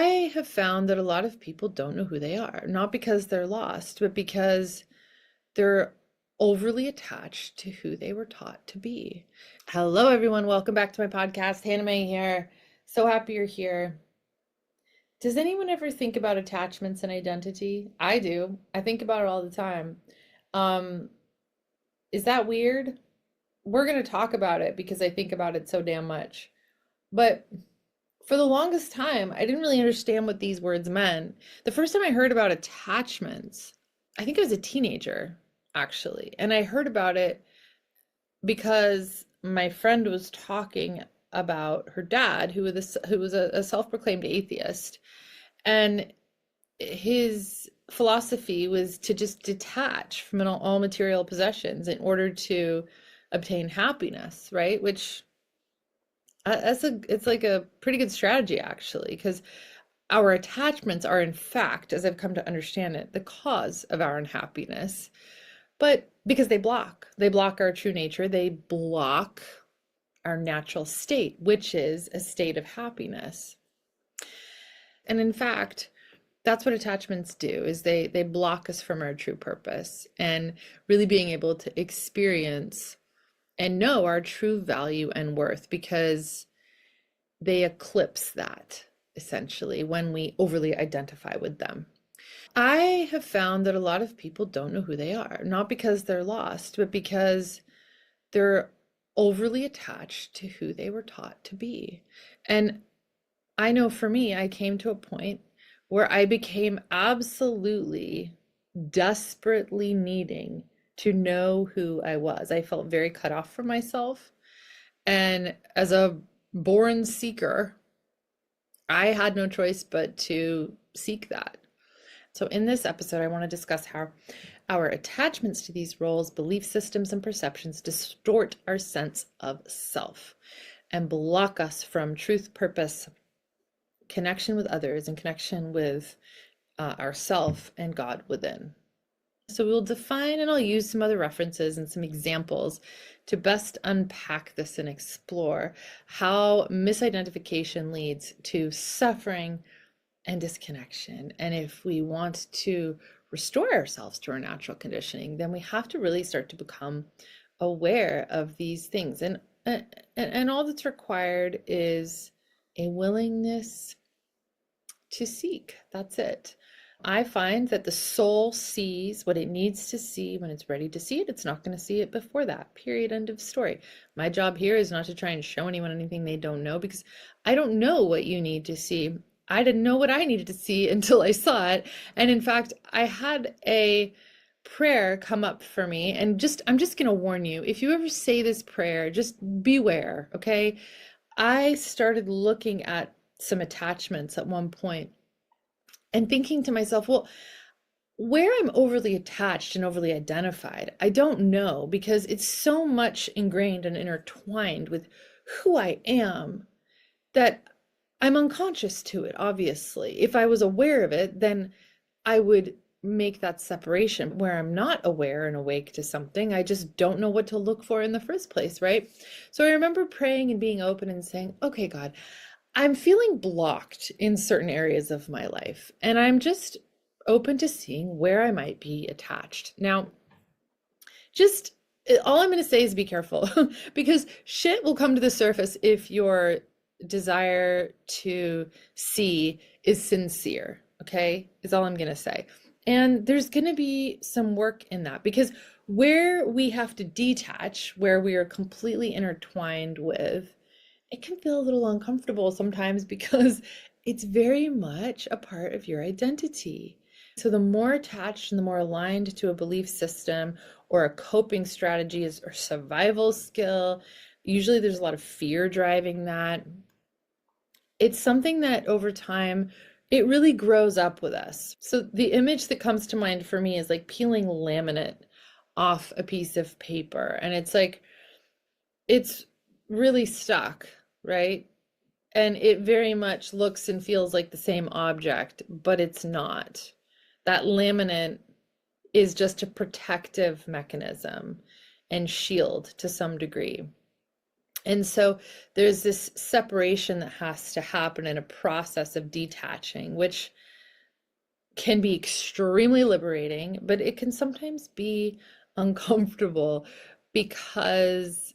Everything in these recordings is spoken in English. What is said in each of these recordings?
I have found that a lot of people don't know who they are, not because they're lost, but because they're overly attached to who they were taught to be. Hello, everyone. Welcome back to my podcast. Hannah Mae here. So happy you're here. Does anyone ever think about attachments and identity? I do. I think about it all the time. Um, is that weird? We're going to talk about it because I think about it so damn much. But for the longest time, I didn't really understand what these words meant. The first time I heard about attachments, I think I was a teenager, actually. And I heard about it because my friend was talking about her dad, who was a self-proclaimed atheist. And his philosophy was to just detach from all material possessions in order to obtain happiness, right? Which it's like a pretty good strategy actually, because our attachments are in fact, as I've come to understand it, the cause of our unhappiness. But because they block our true nature, they block our natural state, which is a state of happiness. And in fact, that's what attachments do, is they block us from our true purpose and really being able to experience and know our true value and worth, because they eclipse that essentially when we overly identify with them. I have found that a lot of people don't know who they are, not because they're lost, but because they're overly attached to who they were taught to be. And I know for me, I came to a point where I became absolutely desperately needing to know who I was. I felt very cut off from myself. And as a born seeker, I had no choice but to seek that. So, in this episode, I want to discuss how our attachments to these roles, belief systems, and perceptions distort our sense of self and block us from truth, purpose, connection with others, and connection with ourself and God within. So we'll define, and I'll use some other references and some examples to best unpack this and explore how misidentification leads to suffering and disconnection. And if we want to restore ourselves to our natural conditioning, then we have to really start to become aware of these things. And all that's required is a willingness to seek. That's it. I find that the soul sees what it needs to see when it's ready to see it. It's not going to see it before that. Period. End of story. My job here is not to try and show anyone anything they don't know, because I don't know what you need to see. I didn't know what I needed to see until I saw it. And in fact, I had a prayer come up for me, and I'm just going to warn you, if you ever say this prayer, just beware, okay? I started looking at some attachments at one point and thinking to myself, well, where I'm overly attached and overly identified, I don't know, because it's so much ingrained and intertwined with who I am that I'm unconscious to it, obviously. If I was aware of it, then I would make that separation. Where I'm not aware and awake to something, I just don't know what to look for in the first place, right? So I remember praying and being open and saying, okay, God, I'm feeling blocked in certain areas of my life, and I'm just open to seeing where I might be attached. Now, just all I'm going to say is be careful because shit will come to the surface if your desire to see is sincere, okay? Is all I'm going to say. And there's going to be some work in that, because where we have to detach, where we are completely intertwined with, it can feel a little uncomfortable sometimes because it's very much a part of your identity. So the more attached and the more aligned to a belief system or a coping strategy or survival skill, usually there's a lot of fear driving that. It's something that over time, it really grows up with us. So the image that comes to mind for me is like peeling laminate off a piece of paper. And it's like, it's really stuck, right? And it very much looks and feels like the same object, but it's not. That laminate is just a protective mechanism and shield to some degree. And so there's this separation that has to happen in a process of detaching, which can be extremely liberating, but it can sometimes be uncomfortable because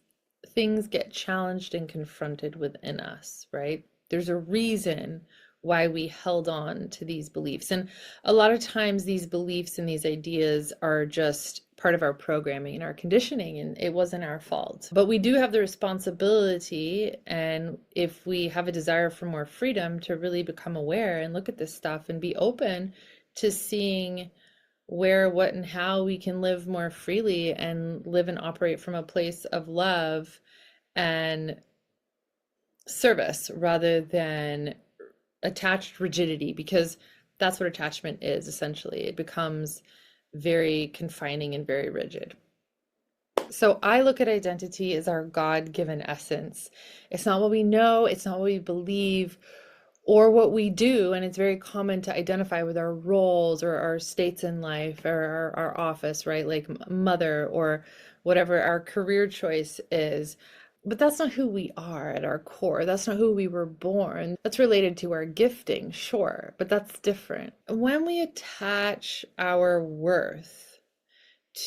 things get challenged and confronted within us, right? There's a reason why we held on to these beliefs. And a lot of times these beliefs and these ideas are just part of our programming and our conditioning, and it wasn't our fault. But we do have the responsibility, and if we have a desire for more freedom, to really become aware and look at this stuff and be open to seeing where, what, and how we can live more freely and live and operate from a place of love and service rather than attached rigidity, because that's what attachment is essentially. It becomes very confining and very rigid. So I look at identity as our God-given essence. It's not what we know, it's not what we believe or what we do. And it's very common to identify with our roles or our states in life or our office, right? Like mother or whatever our career choice is. But that's not who we are at our core. That's not who we were born. That's related to our gifting, sure, but that's different. When we attach our worth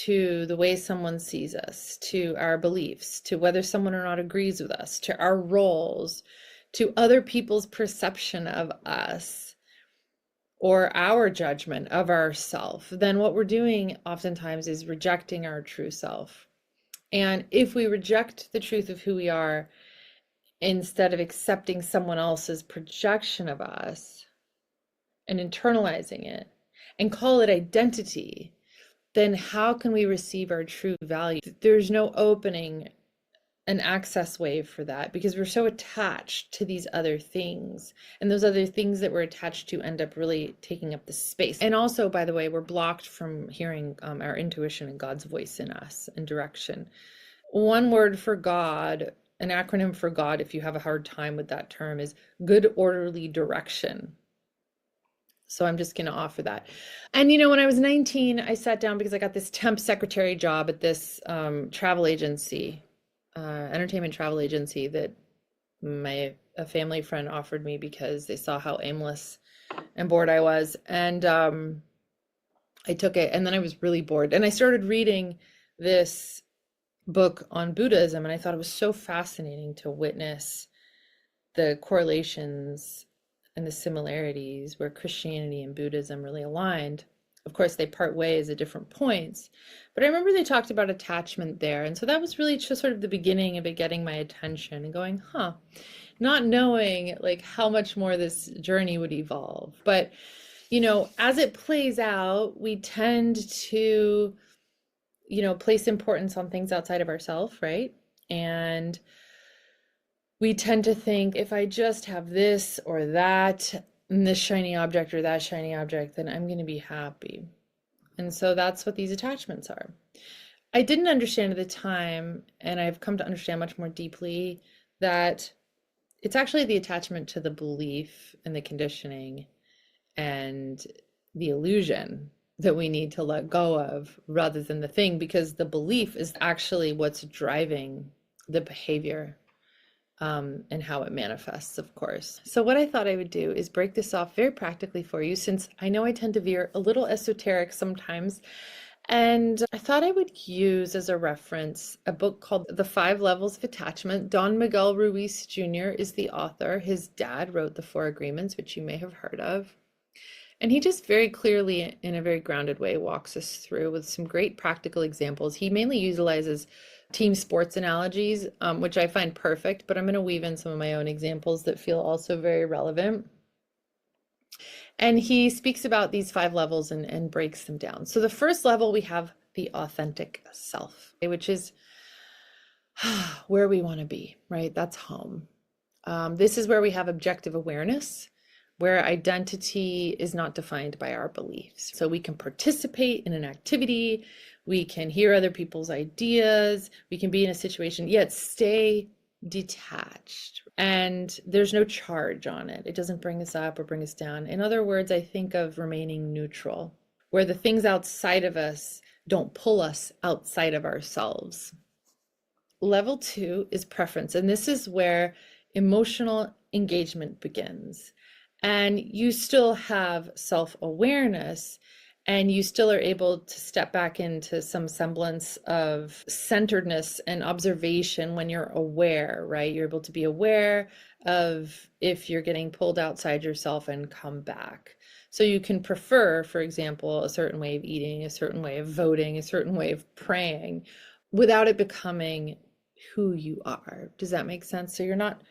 to the way someone sees us, to our beliefs, to whether someone or not agrees with us, to our roles, to other people's perception of us or our judgment of ourself, then what we're doing oftentimes is rejecting our true self. And if we reject the truth of who we are instead of accepting someone else's projection of us and internalizing it and call it identity, then how can we receive our true value? There's no opening an access wave for that because we're so attached to these other things, and those other things that we're attached to end up really taking up the space. And also, by the way, we're blocked from hearing our intuition and God's voice in us and direction. One word for God, an acronym for God, if you have a hard time with that term, is good orderly direction. So I'm just going to offer that. And when I was 19, I sat down because I got this temp secretary job at this travel agency, entertainment travel agency that a family friend offered me because they saw how aimless and bored I was. And I took it, and then I was really bored. And I started reading this book on Buddhism, and I thought it was so fascinating to witness the correlations and the similarities where Christianity and Buddhism really aligned. Of course, they part ways at different points, but I remember they talked about attachment there. And so that was really just sort of the beginning of it getting my attention and going, not knowing like how much more this journey would evolve. But, as it plays out, we tend to, place importance on things outside of ourselves, right? And we tend to think if I just have this or that, and this shiny object or that shiny object, then I'm going to be happy. And so that's what these attachments are. I didn't understand at the time, and I've come to understand much more deeply, that it's actually the attachment to the belief and the conditioning and the illusion that we need to let go of rather than the thing, because the belief is actually what's driving the behavior. And how it manifests, of course. So what I thought I would do is break this off very practically for you, since I know I tend to veer a little esoteric sometimes. And I thought I would use as a reference a book called The 5 Levels of Attachment. Don Miguel Ruiz Jr. is the author. His dad wrote The 4 Agreements, which you may have heard of. And he just very clearly, in a very grounded way, walks us through with some great practical examples. He mainly utilizes team sports analogies, which I find perfect, but I'm going to weave in some of my own examples that feel also very relevant. And he speaks about these 5 levels and breaks them down. So the first level, we have the authentic self, which is where we want to be, right? That's home. This is where we have objective awareness, where identity is not defined by our beliefs. So we can participate in an activity, we can hear other people's ideas, we can be in a situation, yet stay detached. And there's no charge on it. It doesn't bring us up or bring us down. In other words, I think of remaining neutral, where the things outside of us don't pull us outside of ourselves. Level two is preference, and this is where emotional engagement begins. And you still have self-awareness, and you still are able to step back into some semblance of centeredness and observation when you're aware, right? You're able to be aware of if you're getting pulled outside yourself and come back. So you can prefer, for example, a certain way of eating, a certain way of voting, a certain way of praying without it becoming who you are. Does that make sense? So you're not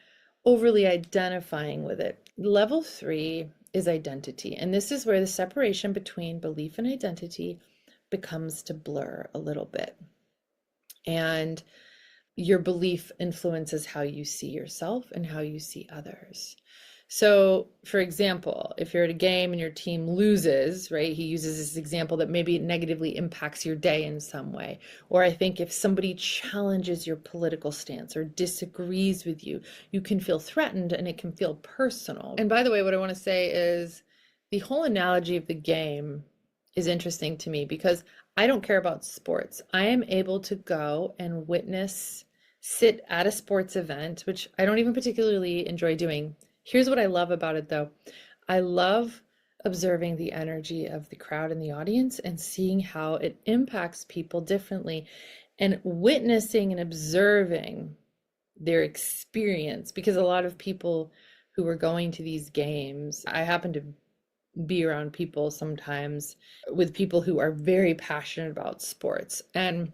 overly identifying with it. Level three is identity. And this is where the separation between belief and identity becomes to blur a little bit. And your belief influences how you see yourself and how you see others. So, for example, if you're at a game and your team loses, right, he uses this example that maybe it negatively impacts your day in some way. Or I think if somebody challenges your political stance or disagrees with you, you can feel threatened and it can feel personal. And by the way, what I want to say is the whole analogy of the game is interesting to me because I don't care about sports. I am able to go and sit at a sports event, which I don't even particularly enjoy doing. Here's what I love about it though. I love observing the energy of the crowd and the audience and seeing how it impacts people differently and witnessing and observing their experience, because a lot of people who are going to these games, I happen to be around people sometimes with people who are very passionate about sports. And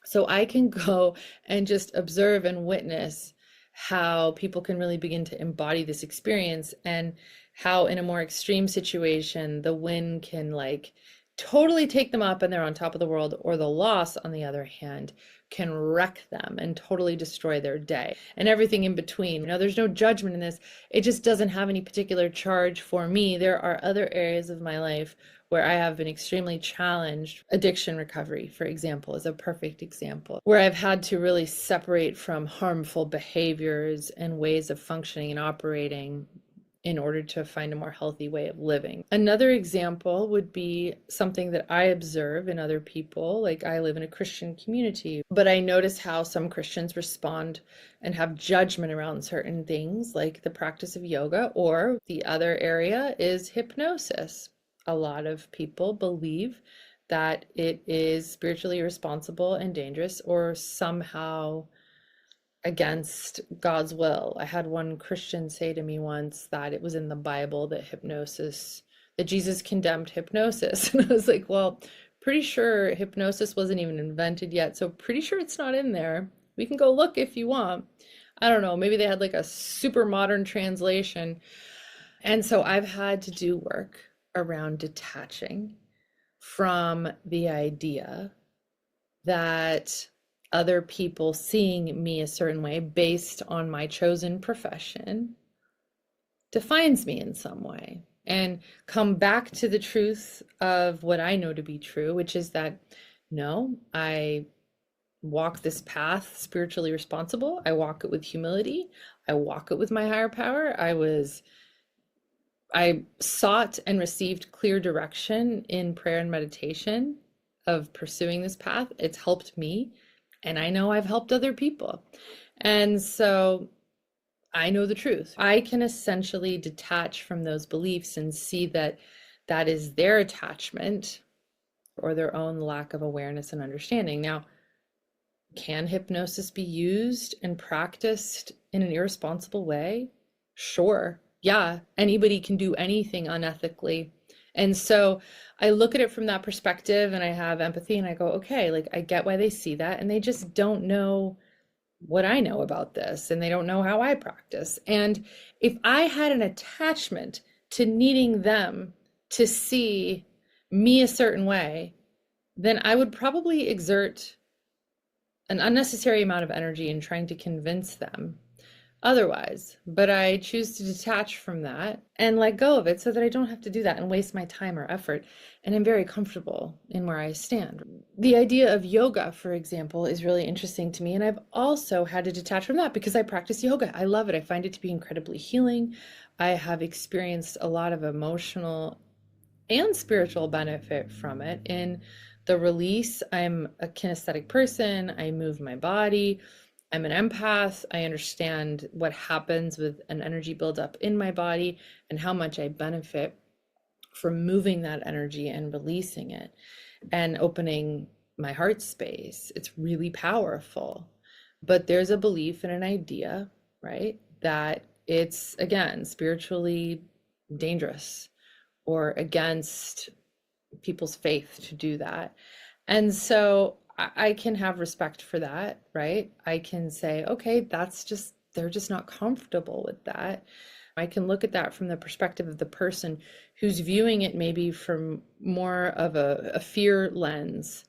so I can go and just observe and witness how people can really begin to embody this experience, and how in a more extreme situation, the win can like totally take them up and they're on top of the world, or the loss, on the other hand, can wreck them and totally destroy their day and everything in between. You know, there's no judgment in this. It just doesn't have any particular charge for me. There are other areas of my life where I have been extremely challenged. Addiction recovery, for example, is a perfect example, where I've had to really separate from harmful behaviors and ways of functioning and operating in order to find a more healthy way of living. Another example would be something that I observe in other people. Like, I live in a Christian community, but I notice how some Christians respond and have judgment around certain things, like the practice of yoga, or the other area is hypnosis. A lot of people believe that it is spiritually irresponsible and dangerous, or somehow against God's will. I had one Christian say to me once that it was in the Bible that Jesus condemned hypnosis. And I was like, well, pretty sure hypnosis wasn't even invented yet, so pretty sure it's not in there. We can go look if you want. I don't know, maybe they had like a super modern translation. And so I've had to do work around detaching from the idea that other people seeing me a certain way based on my chosen profession defines me in some way, and come back to the truth of what I know to be true, which is that no, I walk this path spiritually responsible. I walk it with humility. I walk it with my higher power. I sought and received clear direction in prayer and meditation of pursuing this path. It's helped me, and I know I've helped other people. And so I know the truth. I can essentially detach from those beliefs and see that that is their attachment or their own lack of awareness and understanding. Now, can hypnosis be used and practiced in an irresponsible way? Sure. Yeah, anybody can do anything unethically. And so I look at it from that perspective, and I have empathy, and I go, okay, like, I get why they see that, and they just don't know what I know about this, and they don't know how I practice. And if I had an attachment to needing them to see me a certain way, then I would probably exert an unnecessary amount of energy in trying to convince them otherwise. But I choose to detach from that and let go of it so that I don't have to do that and waste my time or effort. And I'm very comfortable in where I stand. The idea of yoga, for example, is really interesting to me. And I've also had to detach from that because I practice yoga. I love it. I find it to be incredibly healing. I have experienced a lot of emotional and spiritual benefit from it in the release. I'm a kinesthetic person. I move my body. I'm an empath. I understand what happens with an energy buildup in my body and how much I benefit from moving that energy and releasing it and opening my heart space. It's really powerful. But there's a belief and an idea, right? That it's, again, spiritually dangerous or against people's faith to do that. And so I can have respect for that, right? I can say, okay, that's just, they're just not comfortable with that. I can look at that from the perspective of the person who's viewing it maybe from more of a fear lens,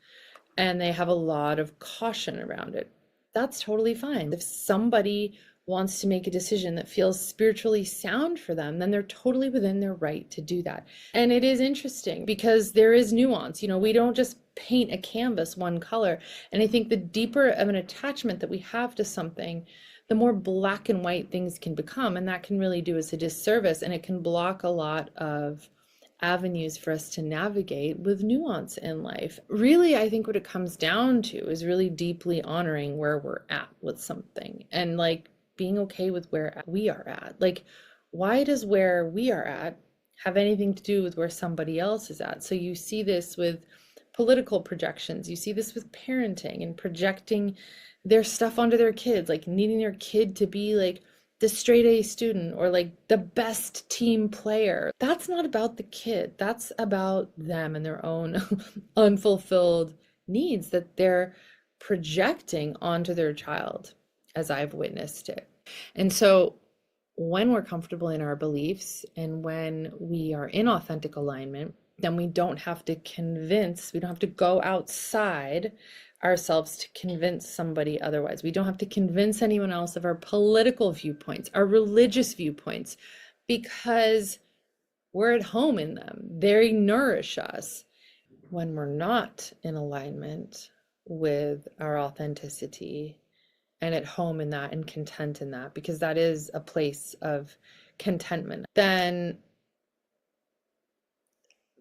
and they have a lot of caution around it. That's totally fine. If somebody wants to make a decision that feels spiritually sound for them, then they're totally within their right to do that. And it is interesting because there is nuance. You know, we don't just paint a canvas one color. And I think the deeper of an attachment that we have to something, the more black and white things can become. And that can really do us a disservice. And it can block a lot of avenues for us to navigate with nuance in life. Really, I think what it comes down to is really deeply honoring where we're at with something and like being okay with where we are at. Like, why does where we are at have anything to do with where somebody else is at? So you see this with political projections, you see this with parenting and projecting their stuff onto their kids, like needing their kid to be like the straight A student or like the best team player. That's not about the kid. That's about them and their own unfulfilled needs that they're projecting onto their child, as I've witnessed it. And so when we're comfortable in our beliefs and when we are in authentic alignment, then we don't have to go outside ourselves to convince somebody otherwise. We don't have to convince anyone else of our political viewpoints, our religious viewpoints, because we're at home in them. They nourish us. When we're not in alignment with our authenticity and at home in that and content in that, because that is a place of contentment, then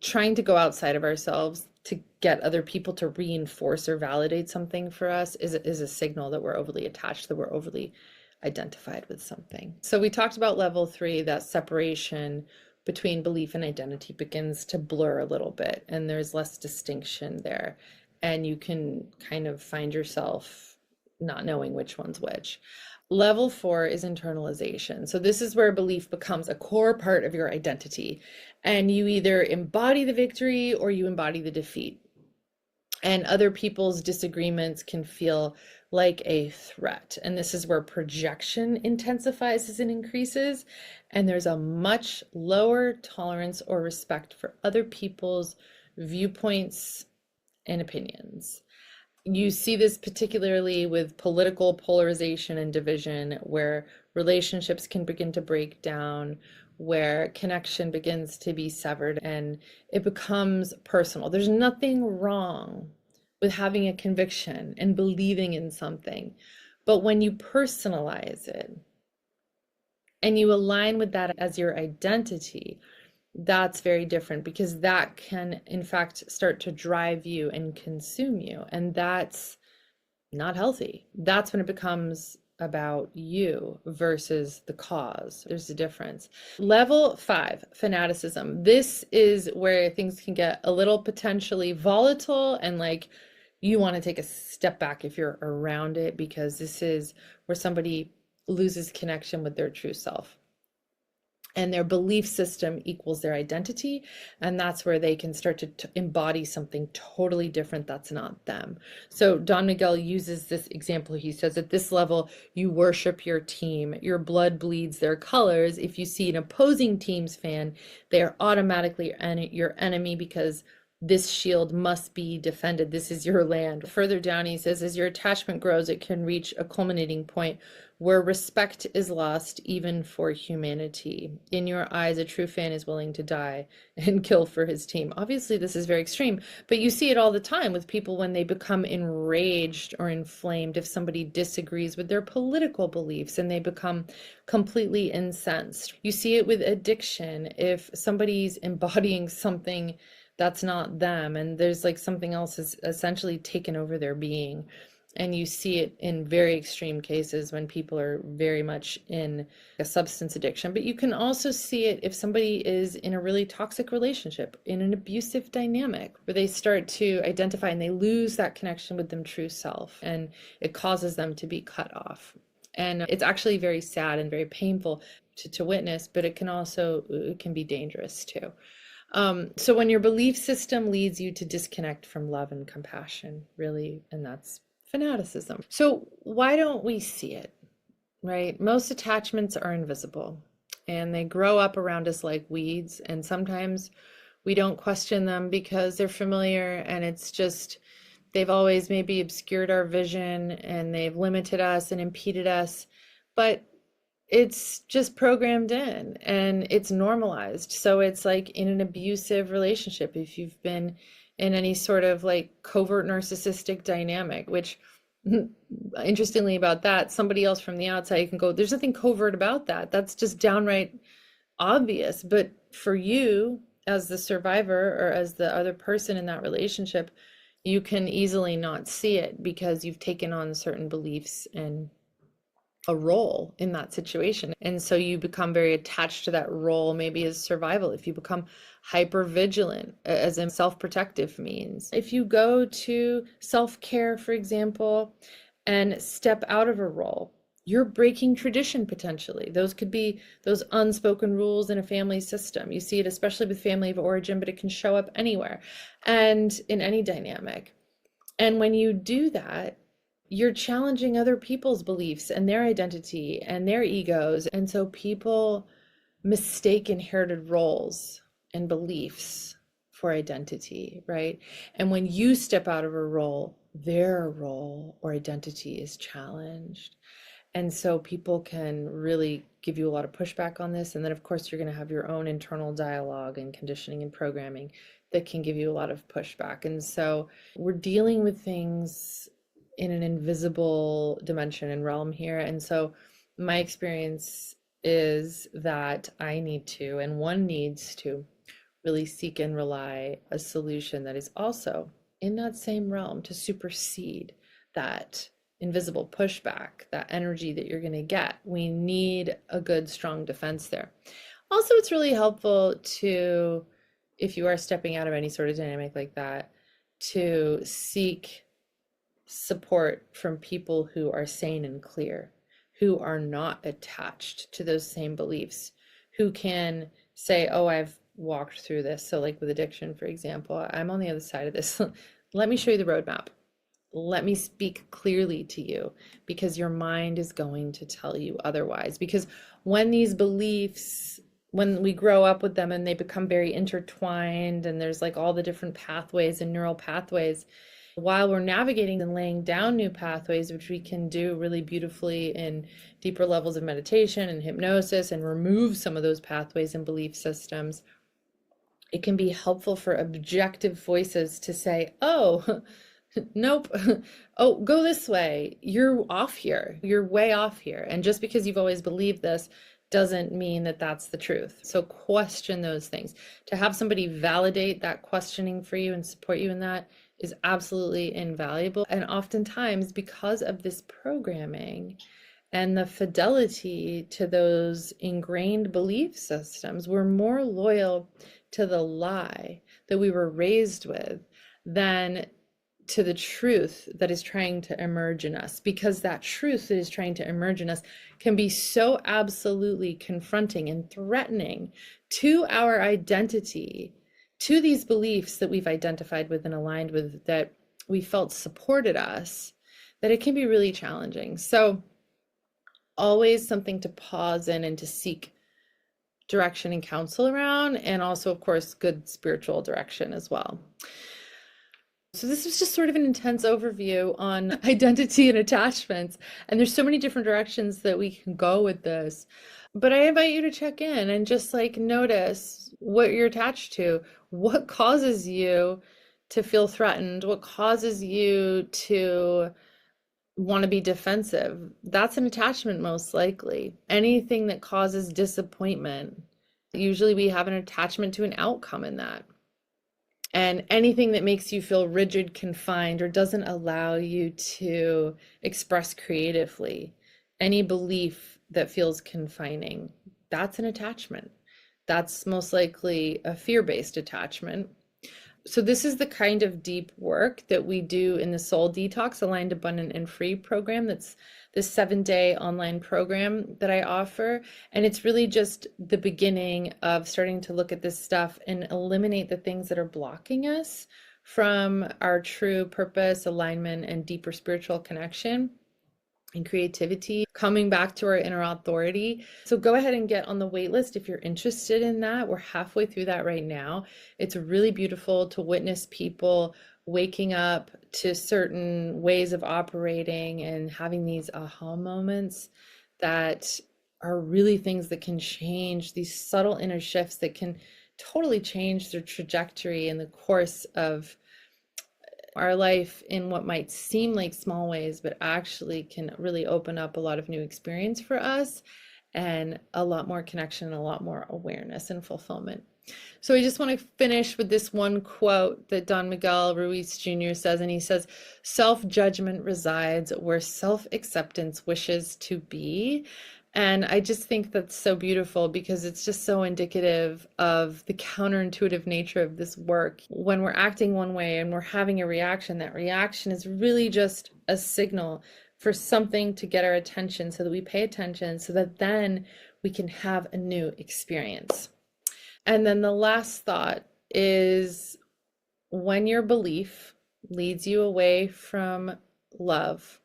trying to go outside of ourselves to get other people to reinforce or validate something for us is a signal that we're overly attached, that we're overly identified with something. So we talked about level 3, that separation between belief and identity begins to blur a little bit, and there's less distinction there. And you can kind of find yourself not knowing which one's which. Level 4 is internalization. So this is where belief becomes a core part of your identity. And you either embody the victory or you embody the defeat. And other people's disagreements can feel like a threat. And this is where projection intensifies as it increases. And there's a much lower tolerance or respect for other people's viewpoints and opinions. You see this particularly with political polarization and division, where relationships can begin to break down, where connection begins to be severed, and it becomes personal. There's nothing wrong with having a conviction and believing in something, but when you personalize it and you align with that as your identity, that's very different, because that can in fact start to drive you and consume you, and that's not healthy. That's when it becomes about you versus the cause. There's a difference. Level 5, fanaticism. This is where things can get a little potentially volatile, and like you want to take a step back if you're around it, because this is where somebody loses connection with their true self. And their belief system equals their identity. And that's where they can start to embody something totally different that's not them. So Don Miguel uses this example. He says, at this level, you worship your team. Your blood bleeds their colors. If you see an opposing team's fan, they are automatically your enemy, because this shield must be defended. This is your land. Further down, he says, as your attachment grows, it can reach a culminating point where respect is lost even for humanity. In your eyes, a true fan is willing to die and kill for his team. Obviously, this is very extreme, but you see it all the time with people when they become enraged or inflamed if somebody disagrees with their political beliefs, and they become completely incensed. You see it with addiction. If somebody's embodying something that's not them, and there's like something else is essentially taken over their being. And you see it in very extreme cases when people are very much in a substance addiction. But you can also see it if somebody is in a really toxic relationship, in an abusive dynamic, where they start to identify and they lose that connection with them true self, and it causes them to be cut off. And it's actually very sad and very painful to witness, but it can be dangerous too. So when your belief system leads you to disconnect from love and compassion, really, and that's fanaticism. So why don't we see it, right? Most attachments are invisible and they grow up around us like weeds. And sometimes we don't question them because they're familiar and it's just, they've always maybe obscured our vision and they've limited us and impeded us. But it's just programmed in and it's normalized. So it's like in an abusive relationship, if you've been in any sort of like covert narcissistic dynamic, which interestingly about that, somebody else from the outside can go, there's nothing covert about that. That's just downright obvious. But for you as the survivor or as the other person in that relationship, you can easily not see it because you've taken on certain beliefs and a role in that situation. And so you become very attached to that role, maybe as survival. If you become hyper vigilant as a self-protective means, if you go to self-care, for example, and step out of a role, you're breaking tradition potentially. Those could be those unspoken rules in a family system. You see it especially with family of origin, but it can show up anywhere and in any dynamic. And when you do that, you're challenging other people's beliefs and their identity and their egos. And so people mistake inherited roles and beliefs for identity, right? And when you step out of a role, their role or identity is challenged. And so people can really give you a lot of pushback on this. And then, of course, you're going to have your own internal dialogue and conditioning and programming that can give you a lot of pushback. And so we're dealing with things in an invisible dimension and realm here. And so my experience is that I need to, and one needs to, really seek and rely a solution that is also in that same realm to supersede that invisible pushback, that energy that you're going to get. We need a good, strong defense there. Also, it's really helpful to, if you are stepping out of any sort of dynamic like that, to seek support from people who are sane and clear, who are not attached to those same beliefs, who can say, oh, I've walked through this. So like with addiction, for example, I'm on the other side of this. Let me show you the roadmap. Let me speak clearly to you, because your mind is going to tell you otherwise. Because when these beliefs, when we grow up with them and they become very intertwined and there's like all the different pathways and neural pathways, while we're navigating and laying down new pathways, which we can do really beautifully in deeper levels of meditation and hypnosis and remove some of those pathways and belief systems, it can be helpful for objective voices to say, oh, nope, oh, go this way. You're off here. You're way off here. And just because you've always believed this doesn't mean that that's the truth. So question those things. To have somebody validate that questioning for you and support you in that is absolutely invaluable. And oftentimes, because of this programming and the fidelity to those ingrained belief systems, we're more loyal to the lie that we were raised with than to the truth that is trying to emerge in us, because that truth that is trying to emerge in us can be so absolutely confronting and threatening to our identity, to these beliefs that we've identified with and aligned with, that we felt supported us, that it can be really challenging. So always something to pause in and to seek direction and counsel around, and also, of course, good spiritual direction as well. So this was just sort of an intense overview on identity and attachments. And there's so many different directions that we can go with this. But I invite you to check in and just like notice what you're attached to, what causes you to feel threatened, what causes you to want to be defensive. That's an attachment, most likely. Anything that causes disappointment, usually we have an attachment to an outcome in that. And anything that makes you feel rigid, confined, or doesn't allow you to express creatively, any belief that feels confining, that's an attachment. That's most likely a fear-based attachment. So this is the kind of deep work that we do in the Soul Detox Aligned, Abundant, and Free program. That's this 7-day online program that I offer. And it's really just the beginning of starting to look at this stuff and eliminate the things that are blocking us from our true purpose, alignment, and deeper spiritual connection and creativity, coming back to our inner authority. So go ahead and get on the wait list if you're interested in that. We're halfway through that right now. It's really beautiful to witness people waking up to certain ways of operating and having these aha moments that are really things that can change, these subtle inner shifts that can totally change their trajectory in the course of our life in what might seem like small ways, but actually can really open up a lot of new experience for us and a lot more connection, a lot more awareness and fulfillment. So I just want to finish with this one quote that Don Miguel Ruiz Jr. says, and he says, "Self-judgment resides where self-acceptance wishes to be." And I just think that's so beautiful because it's just so indicative of the counterintuitive nature of this work. When we're acting one way and we're having a reaction, that reaction is really just a signal for something to get our attention so that we pay attention so that then we can have a new experience. And then the last thought is when your belief leads you away from love,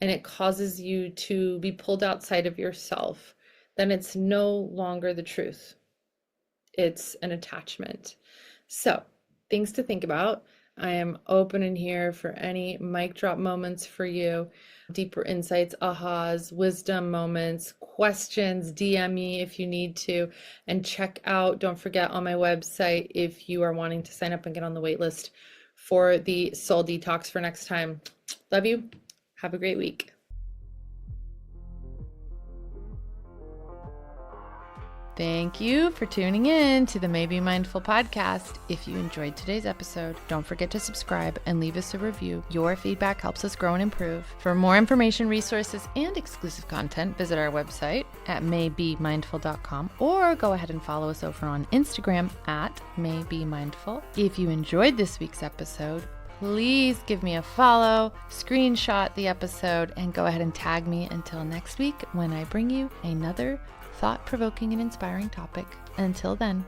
and it causes you to be pulled outside of yourself, then it's no longer the truth. It's an attachment. So, things to think about. I am open in here for any mic drop moments for you, deeper insights, ahas, wisdom moments, questions. DM me if you need to, and check out, don't forget, on my website if you are wanting to sign up and get on the wait list for the Soul Detox for next time. Love you. Have a great week. Thank you for tuning in to the May Be Mindful podcast. If you enjoyed today's episode, don't forget to subscribe and leave us a review. Your feedback helps us grow and improve. For more information, resources, and exclusive content, visit our website at maybemindful.com or go ahead and follow us over on Instagram at maybemindful. If you enjoyed this week's episode, please give me a follow, screenshot the episode, and go ahead and tag me until next week when I bring you another thought-provoking and inspiring topic. Until then,